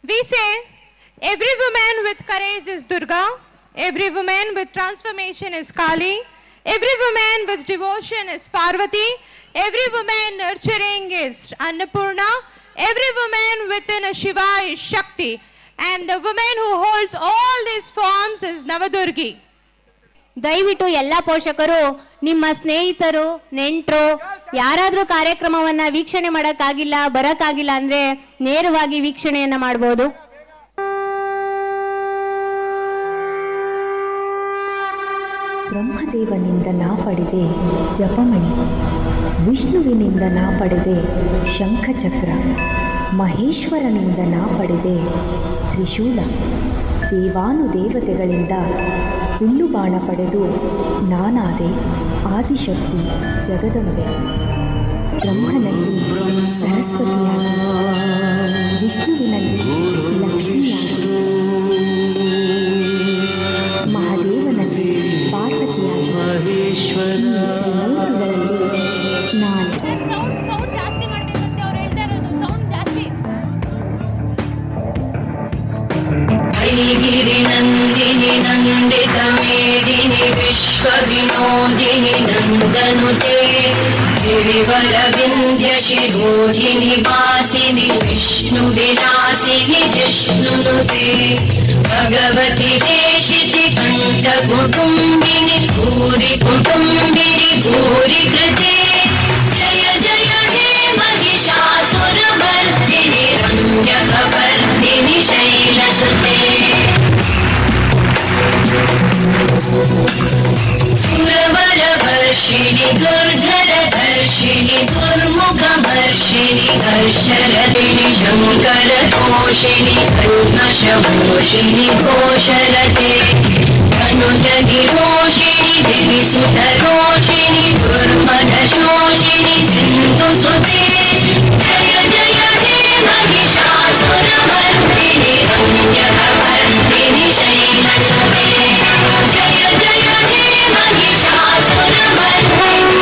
We say every woman with courage is Durga, every woman with transformation is Kali, every woman with devotion is Parvati, every woman nurturing is Annapurna, every woman within a Shiva is Shakti, and the woman who holds all these forms is Navadurgi. ದಯವಿಟ್ಟು ಎಲ್ಲ ಪೋಷಕರು ನಿಮ್ಮ ಸ್ನೇಹಿತರು ನೆಂಟರು ಯಾರಾದರೂ ಕಾರ್ಯಕ್ರಮವನ್ನ ವೀಕ್ಷಣೆ ಮಾಡಕ್ಕಾಗಿಲ್ಲ ಬರಕ್ಕಾಗಿಲ್ಲ ಅಂದ್ರೆ ನೇರವಾಗಿ ವೀಕ್ಷಣೆಯನ್ನ ಮಾಡಬಹುದು. ಬ್ರಹ್ಮದೇವನಿಂದ ನಾ ಪಡೆದೆ ಜಪಮಣಿ, ವಿಷ್ಣುವಿನಿಂದ ನಾ ಪಡೆದೆ ಶಂಖಚಕ್ರ, ಮಹೇಶ್ವರನಿಂದ ನಾ ಪಡೆದೆ ತ್ರಿಶೂಲ, ದೇವಾನುದೇವತೆಗಳಿಂದ ಹುಲ್ಲುಬಾಣ ಪಡೆದು ನಾನಾದೆ ಆದಿಶಕ್ತಿ ಜಗದಂಬೆ. ಬ್ರಹ್ಮನಲ್ಲಿ ಸರಸ್ವತಿಯಾಗಿ, ವಿಷ್ಣುವಿನಲ್ಲಿ ಲಕ್ಷ್ಮಿಯಾಗಿ, ಮಹಾದೇವನಲ್ಲಿ ಪಾರ್ವತಿಯಾಗಿ, ಈ ತ್ರಿಮೂರ್ತಿಗಳಲ್ಲಿ ನಾನು गिरिनन्दिनि नन्दितमेदिनि विश्वविनोदिनि नन्दनुते गिरिवरविन्द्यशिरोधिनि वासिनि विष्णुविलासिनि जिष्णुनुते भगवति देशिति कण्ठकुटुम्बिनि भूरि कुटुम्बिनि भूरि कृते जय जय हे महिषासुरमर्दिनि रम्यकवर्दिनि शैलसुते सुरवरवर्षिणि दुर्धरधर्षिणि दुर्मुखमर्षिणि हर्षरतिनि शङ्करतोषिणि कल्मषमोषिणि घोषरते अनुजगिरोषिणि दिविसुतरोषिणि दुर्मदशोषिणि सिन्धुसुते जय जय हे महिषासुरमर्दिनि रम्यकवर्दिनि शैलसुते जय जय हे महिषासुरमर्दिनि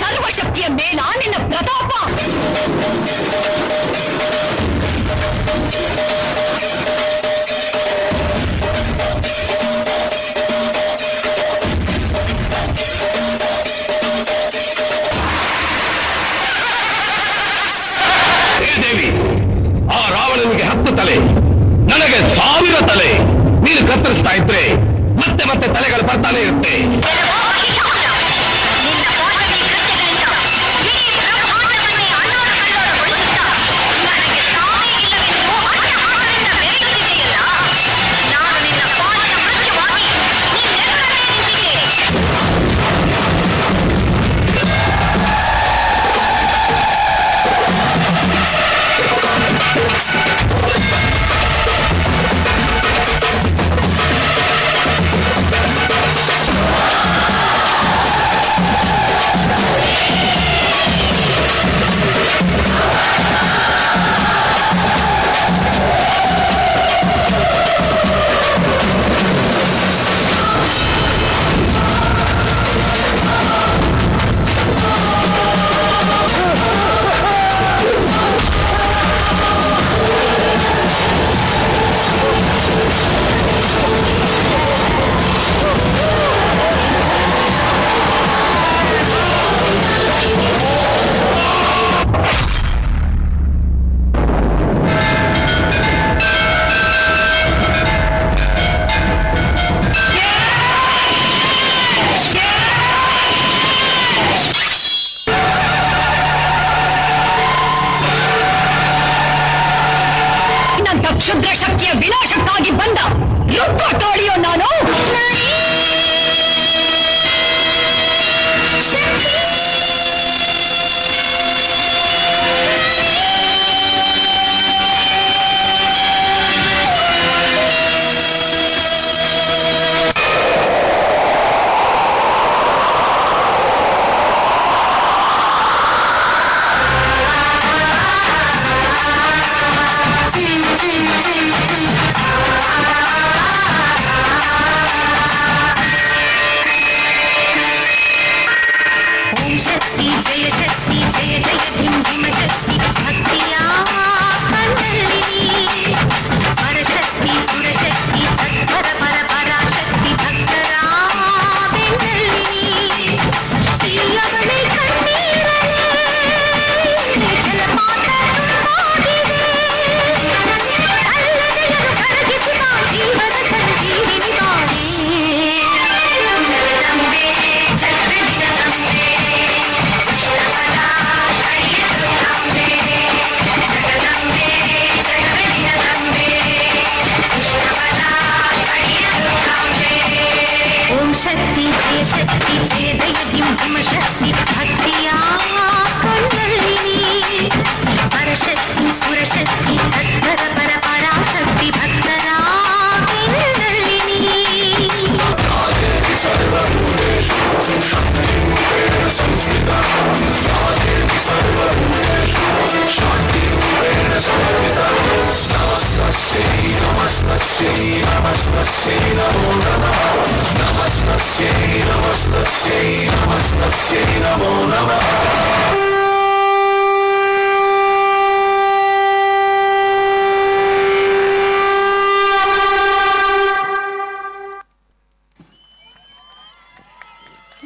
ಸರ್ವಶಕ್ತಿಯ ಮೇಲ ನಿನ್ನ ಪ್ರತಾಪ. ದೇವಿ, ಆ ರಾವಣನಿಗೆ ತಲೆ, ನನಗೆ 1000 ತಲೆ. ನೀನು ಕತ್ತರಿಸ್ತಾ ಇದ್ರೆ ಮತ್ತೆ ಮತ್ತೆ ತಲೆಗಳು ಬರ್ತಾನೆ ಇರುತ್ತೆ. ಕ್ಷುದ್ರ ಶಕ್ತಿಯ ವಿನಾಶಕ್ಕಾಗಿ ಬಂದ ರುದ್ರಟೋಳಿಯೋ ನಾನು. ಶಕ್ತಿ ಜಯ ಶಕ್ತಿ ಜಯ ಜಯ ಸಿಂಹ ಶಕ್ತಿ ಭಕ್ತಿಯ ಕಂಡಲಿನಿ ಪರಶಕ್ತಿ ಪುರಶಕ್ತಿ ತತ್ಪರ ಪರ ಪರಾಶಕ್ತಿ ಭಕ್ತರ ಬೆಂಡಲಿನಿ ಇಲ್ಲವಳೆ ಕಣ್ಣೀರಲೆ ಜಲಪಾತ ತುಂಬೋದಿದೆ ಅಲ್ಲದೆಯರು ಕರಗಿಸುವ ಜೀವದ ಸಂಜೀವಿನಿ ಬಾಣಿ ಜಗದಂಬೆ ಜಗದಂಬೆ ಓಂ ಶಕ್ತಿ ಜಯ ಶಕ್ತಿ ಜಯ ಜಯ ಸಿಂಹ ಶಕ್ತಿ ಭಕ್ತಿಯ ಕಂಡಲಿನಿ ಪರಶಕ್ತಿ ಪುರಶಕ್ತಿ ತತ್ಪರ ಪರ ಪರಾಶಕ್ತಿ ಭಕ್ತರ ಬೆಂಡಲಿನಿ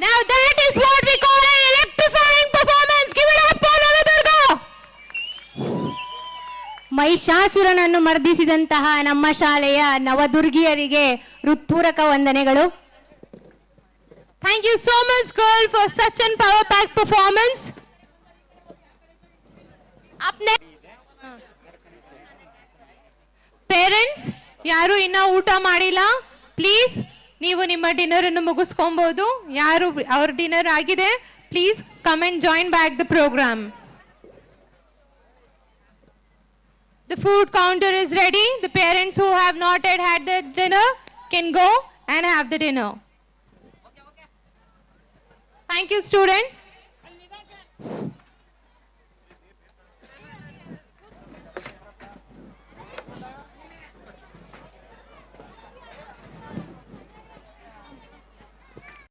Now that is what we call an electrifying performance. Give it up for Navadurga. ಮಹಿಷಾಸುರನನ್ನು ಮರ್ದಿಸಿದಂತಹ ನಮ್ಮ ಶಾಲೆಯ ನವದುರ್ಗಿಯರಿಗೆ ಹೃತ್ಪೂರ್ವಕ ವಂದನೆಗಳು. Thank you so much, girl, for such an power-packed performance. Up next, parents, ಯಾರು ಇನ್ನ ಊಟ ಮಾಡಿಲ್ಲ, ಪ್ಲೀಸ್ ನೀವು ನಿಮ್ಮ ಡಿನ್ನರ್ ಅನ್ನು ಮುಗಿಸ್ಕೊಬಹುದು. ಯಾರು ಅವ್ರ ಡಿನ್ನರ್ ಆಗಿದೆ, please come and join back the program. The food counter is ready. The parents who have not yet had the dinner can go and have the dinner. Thank you, students.